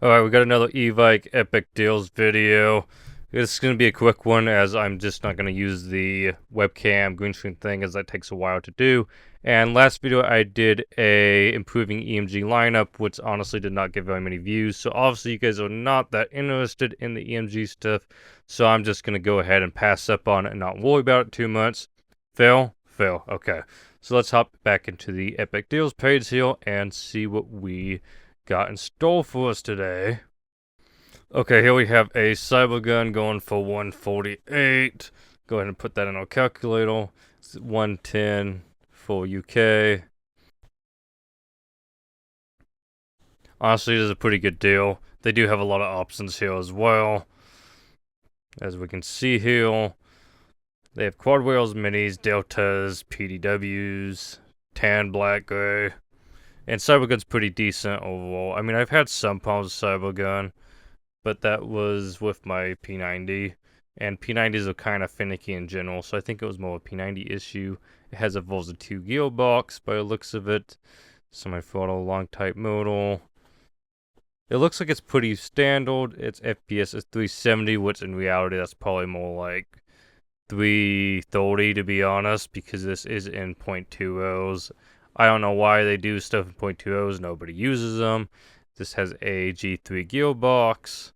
Alright, we got another Evike Epic Deals video. This is going to be a quick one as I'm just not going to use the webcam green screen thing as that takes a while to do. And last video I did a improving EMG lineup, which honestly did not get very many views. So obviously you guys are not that interested in the EMG stuff. So I'm just going to go ahead and pass up on it and not worry about it too much. Fail? Fail. Okay. So let's hop back into the Epic Deals page here and see what we got in store for us today. Okay, here we have a cyber gun going for 148. Go ahead and put that in our calculator. It's 110 for UK. Honestly, this is a pretty good deal. They do have a lot of options here as well. As we can see here, they have quad wheels, minis, deltas, PDWs, tan, black, gray. And Cybergun's pretty decent overall. I mean, I've had some problems with Cybergun, but that was with my P90. And P90s are kind of finicky in general, so I think it was more a P90 issue. It has a Volza 2 gearbox by the looks of it. Semi-throttle, long type modal. It looks like it's pretty standard. Its FPS is 370, which in reality that's probably more like 330 to be honest, because this is in .20s. I don't know why they do stuff in .20s. Nobody uses them. This has a G3 gearbox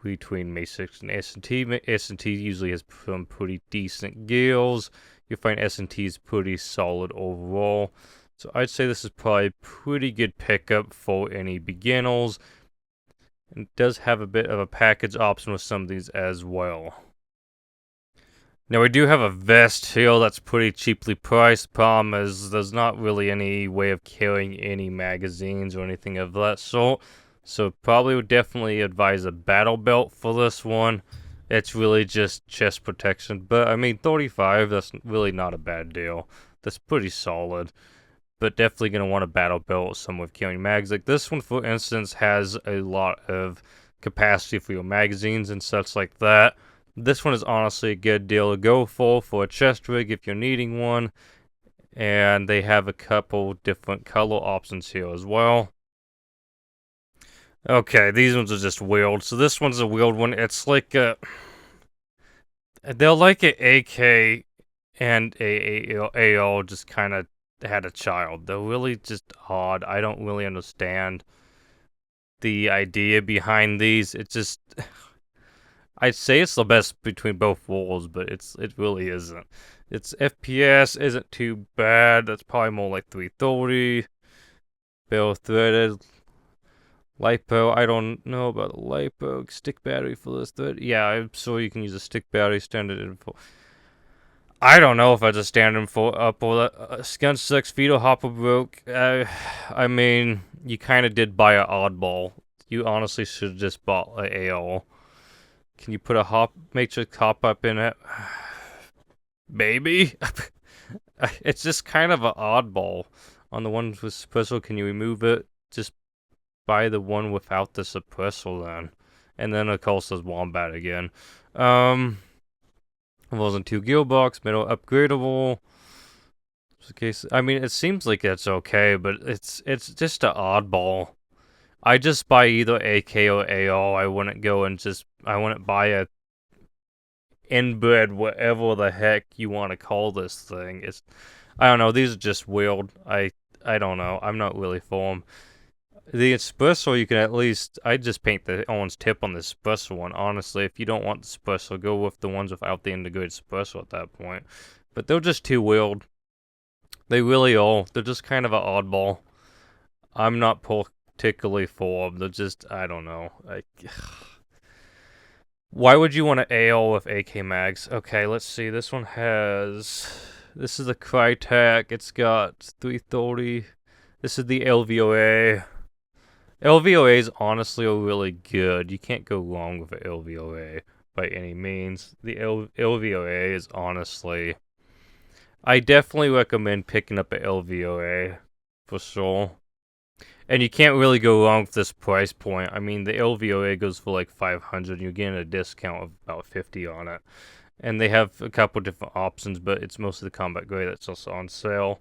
between May6 and S&T. S&T usually has some pretty decent gears. You'll find S&T is pretty solid overall. So I'd say this is probably a pretty good pickup for any beginners. And it does have a bit of a package option with some of these as well. Now we do have a vest here that's pretty cheaply priced. Problem is there's not really any way of carrying any magazines or anything of that sort. So probably would definitely advise a battle belt for this one. It's really just chest protection. But I mean 35, that's really not a bad deal. That's pretty solid. But definitely going to want a battle belt or some with carrying mags. Like this one for instance has a lot of capacity for your magazines and such like that. This one is honestly a good deal to go for a chest rig if you're needing one. And they have a couple different color options here as well. Okay, these ones are just weird. So this one's a weird one. It's like a... They're like an AK and a AO just kind of had a child. They're really just odd. I don't really understand the idea behind these. It's just... I'd say it's the best between both worlds, but it really isn't. Its FPS isn't too bad. That's probably more like 330. Barrel threaded. LiPo, I don't know about the LiPo. Stick battery for this thread. Yeah, I'm sure you can use a stick battery standard info. I don't know if I just stand info up or Gun 6 fetal hopper broke. I mean, you kind of did buy an oddball. You honestly should have just bought an AO. Can you put a matrix hop up in it? Maybe? It's just kind of an oddball. On the one with suppressor, can you remove it? Just buy the one without the suppressor then. And then of course there's Wombat again. Wasn't 2 gearbox, middle upgradable. I mean, it seems like it's okay, but it's just an oddball. I just buy either AK or AO. I wouldn't buy a inbred whatever the heck you want to call this thing. I don't know. These are just weird. I don't know. I'm not really for them. The espresso, you can at least... I just paint the orange tip on the espresso one. Honestly, if you don't want the espresso, go with the ones without the integrated espresso at that point. But they're just too weird. They really are. They're just kind of an oddball. I'm not particularly for them. They're just... I don't know. Why would you want an AO with AK mags? Okay, let's see. This one has... This is the Crytek. It's got 330. This is the LVOA. LVOAs honestly are really good. You can't go wrong with an LVOA by any means. The LVOA is honestly... I definitely recommend picking up an LVOA for sure. And you can't really go wrong with this price point. I mean, the LVOA goes for like 500. You're getting a discount of about 50 on it. And they have a couple different options, but it's mostly the combat grade that's also on sale.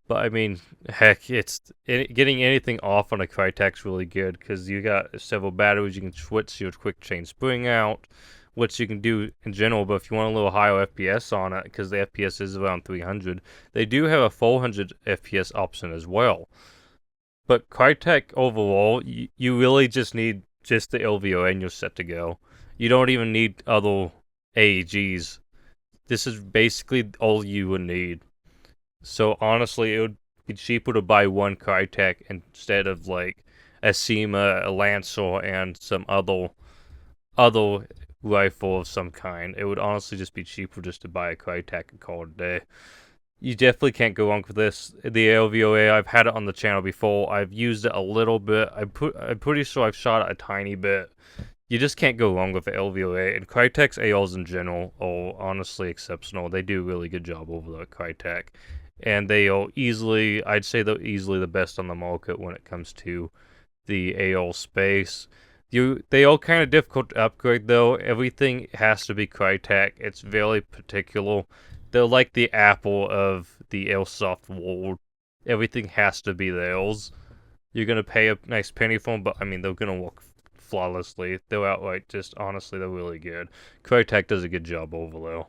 But I mean, heck, getting anything off on a Crytek's really good because you got several batteries. You can switch your quick chain spring out, which you can do in general. But if you want a little higher FPS on it, because the FPS is around 300, they do have a 400 FPS option as well. But Crytek overall, you really just need just the LVO and you're set to go. You don't even need other AEGs. This is basically all you would need. So honestly, it would be cheaper to buy one Crytek instead of like a SEMA, a Lancer, and some other rifle of some kind. It would honestly just be cheaper just to buy a Crytek and call it a day. You definitely can't go wrong with this. The LVOA, I've had it on the channel before. I've used it a little bit. I'm pretty sure I've shot it a tiny bit. You just can't go wrong with the LVOA. And Crytek's ARs in general are honestly exceptional. They do a really good job over there at Crytek. And they are easily, I'd say they're easily the best on the market when it comes to the AR space. They are kind of difficult to upgrade though. Everything has to be Crytek. It's very particular. They're like the Apple of the Airsoft world. Everything has to be theirs. You're gonna pay a nice penny for them, but I mean they're gonna work flawlessly. They're outright just honestly they're really good. Crytek does a good job over there.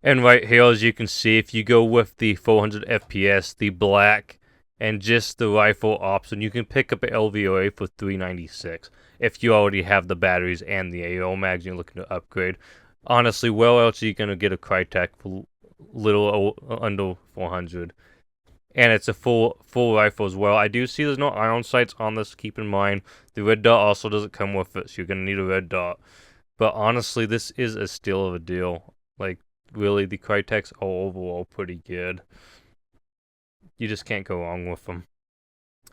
And right here, as you can see, if you go with the 400 FPS, the black, and just the rifle option, you can pick up an LVOA for $396 if you already have the batteries and the AO mags and you're looking to upgrade. Honestly, where else are you going to get a Crytek for little under 400? And it's a full rifle as well. I do see there's no iron sights on this, keep in mind. The red dot also doesn't come with it, so you're going to need a red dot. But honestly, this is a steal of a deal. Like, really, the Crytek's are overall pretty good. You just can't go wrong with them.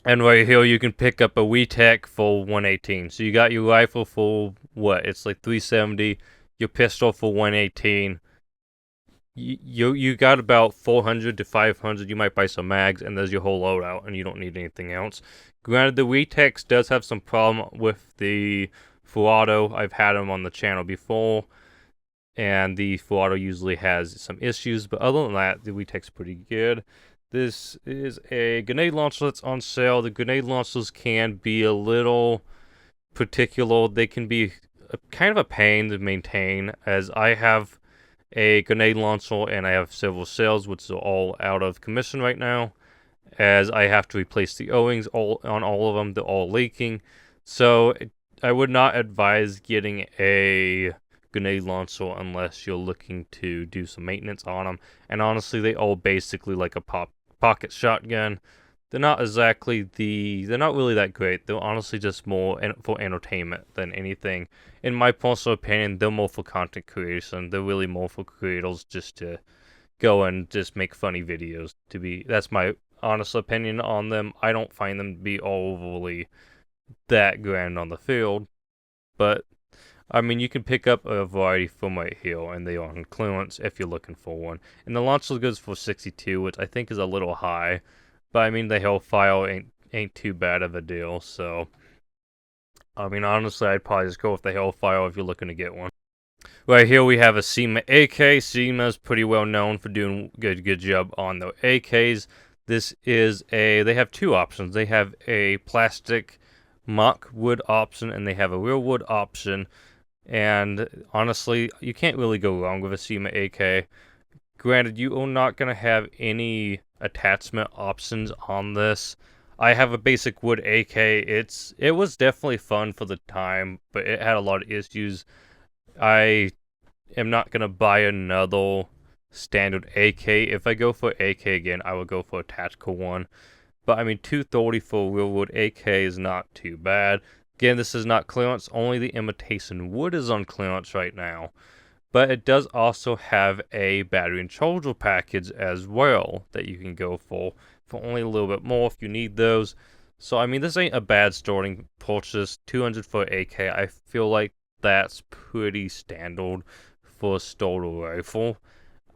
And right here, you can pick up a WeTech for 118. So you got your rifle for what? It's like 370. Your pistol for 118. You got about 400 to 500. You might buy some mags, and there's your whole loadout, and you don't need anything else. Granted, the WeTech does have some problem with the Fuado. I've had them on the channel before, and the Fuado usually has some issues, but other than that, the WeTech's pretty good. This is a grenade launcher that's on sale. The grenade launchers can be a little particular. They can be kind of a pain to maintain, as I have a grenade launcher and I have several cells which are all out of commission right now, as I have to replace the O-rings on all of them. They're all leaking. So I would not advise getting a grenade launcher unless you're looking to do some maintenance on them. And honestly, they all basically like a pocket shotgun. They're not really that great. They're honestly just more for entertainment than anything. In my personal opinion, they're more for content creation. They're really more for creators just to go and just make funny videos. That's my honest opinion on them. I don't find them to be overly that grand on the field, but I mean, you can pick up a variety from right here, and they are on clearance if you're looking for one. And the launcher goes for 62, which I think is a little high, but I mean, the Hellfire ain't too bad of a deal. So, I mean, honestly, I'd probably just go with the Hellfire if you're looking to get one. Right here we have a SEMA AK. SEMA's pretty well known for doing good job on the AKs. They have two options. They have a plastic mock wood option, and they have a real wood option. And honestly, you can't really go wrong with a SEMA AK. Granted, you are not going to have any attachment options on this. I have a basic wood AK. It was definitely fun for the time, but it had a lot of issues. I am not going to buy another standard AK. If I go for AK again, I will go for a tactical one. But I mean, 230 for real wood AK is not too bad. Again, this is not clearance, only the imitation wood is on clearance right now. But it does also have a battery and charger package as well that you can go for only a little bit more if you need those. So, I mean, this ain't a bad starting purchase. 200 for AK, I feel like that's pretty standard for a starter rifle.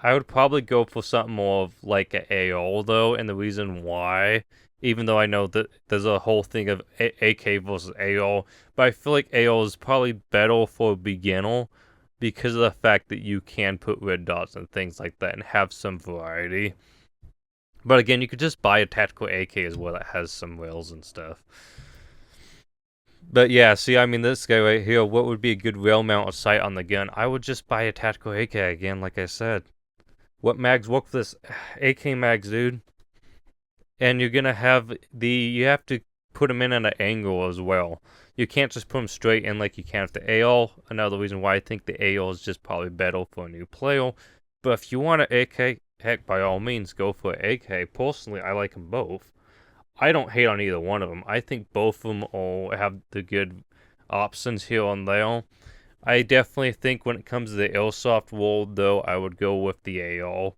I would probably go for something more of like an AR though, and the reason why, even though I know that there's a whole thing of AK versus AR, but I feel like AR is probably better for a beginner because of the fact that you can put red dots and things like that and have some variety. But again, you could just buy a tactical AK as well that has some rails and stuff. But yeah, see, I mean, this guy right here, what would be a good rail mount or sight on the gun? I would just buy a tactical AK again, like I said. What mags work for this? AK mags, dude. And you're gonna have you have to put them in at an angle as well. You can't just put them straight in like you can with the AL. Another reason why I think the AL is just probably better for a new player. But if you want an AK, heck, by all means, go for an AK. Personally, I like them both. I don't hate on either one of them. I think both of them all have the good options here and there. I definitely think when it comes to the Airsoft world, though, I would go with the AR.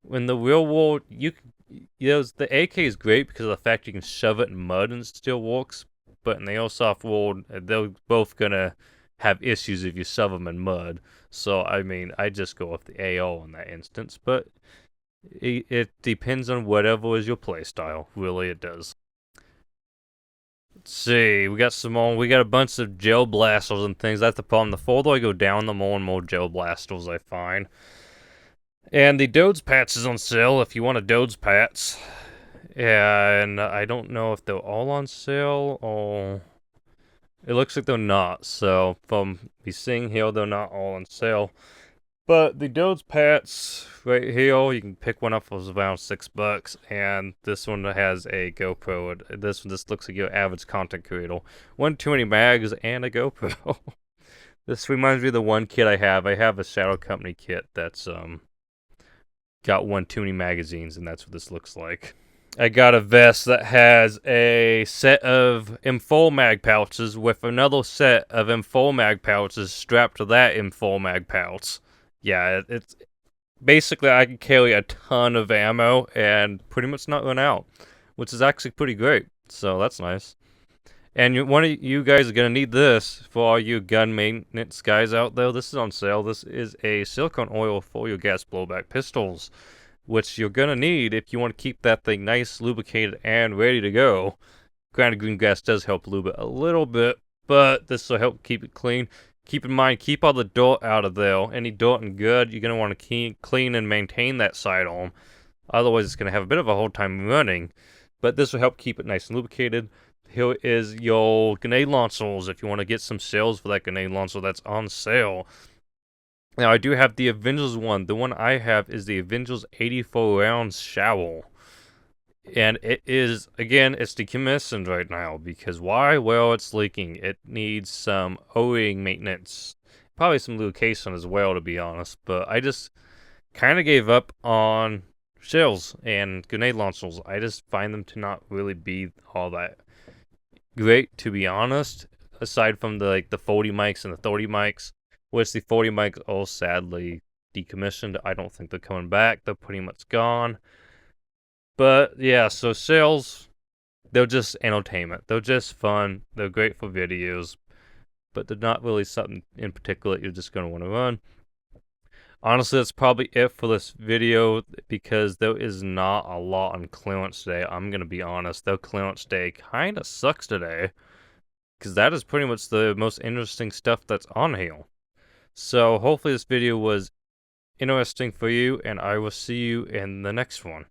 In the real world, the AK is great because of the fact you can shove it in mud and it still works. But in the Airsoft world, they're both gonna have issues if you shove them in mud. So I mean, I just go with the AR in that instance. But it depends on whatever is your playstyle. Really, it does. Let's see, we got a bunch of gel blasters and things. That's the problem. The further I go down, the more and more gel blasters I find. And the Dodes patch is on sale if you want a Dodes patch. Yeah, and I don't know if they're all on sale or... It looks like they're not, so from me seeing here, they're not all on sale. But the Dodes patch right here, you can pick one up for around $6, and this one has a GoPro. This looks like your average content creator. 120 mags and a GoPro. This reminds me of the one kit I have. I have a Shadow Company kit that's got 120 magazines, and that's what this looks like. I got a vest that has a set of M4 mag pouches with another set of M4 mag pouches strapped to that M4 mag pouch. Yeah, it's basically I can carry a ton of ammo and pretty much not run out, which is actually pretty great. So that's nice. And one of you guys are gonna need this for all you gun maintenance guys out there. This is on sale. This is a silicone oil for your gas blowback pistols, which you're gonna need if you want to keep that thing nice, lubricated, and ready to go. Granted, green gas does help lube it a little bit, but this will help keep it clean. Keep in mind, keep all the dirt out of there. Any dirt and good, you're gonna want to clean and maintain that sidearm. Otherwise, it's gonna have a bit of a hard time running. But this will help keep it nice and lubricated. Here is your grenade launchers if you want to get some sales for that grenade launcher that's on sale. Now, I do have the Avengers one. The one I have is the Avengers 84 rounds shower. And it is, again, it's decommissioned right now. Because why? Well, it's leaking. It needs some O-ring maintenance. Probably some lubrication as well, to be honest. But I just kind of gave up on shells and grenade launchers. I just find them to not really be all that great, to be honest, aside from the 40 mics and the 30 mics, which the 40 mics all sadly decommissioned. I don't think they're coming back. They're pretty much gone. But yeah, so sales, they're just entertainment. They're just fun. They're great for videos, but they're not really something in particular that you're just going to want to run. Honestly, that's probably it for this video because there is not a lot on clearance today. I'm going to be honest. Their clearance day kind of sucks today because that is pretty much the most interesting stuff that's on here. So hopefully this video was interesting for you, and I will see you in the next one.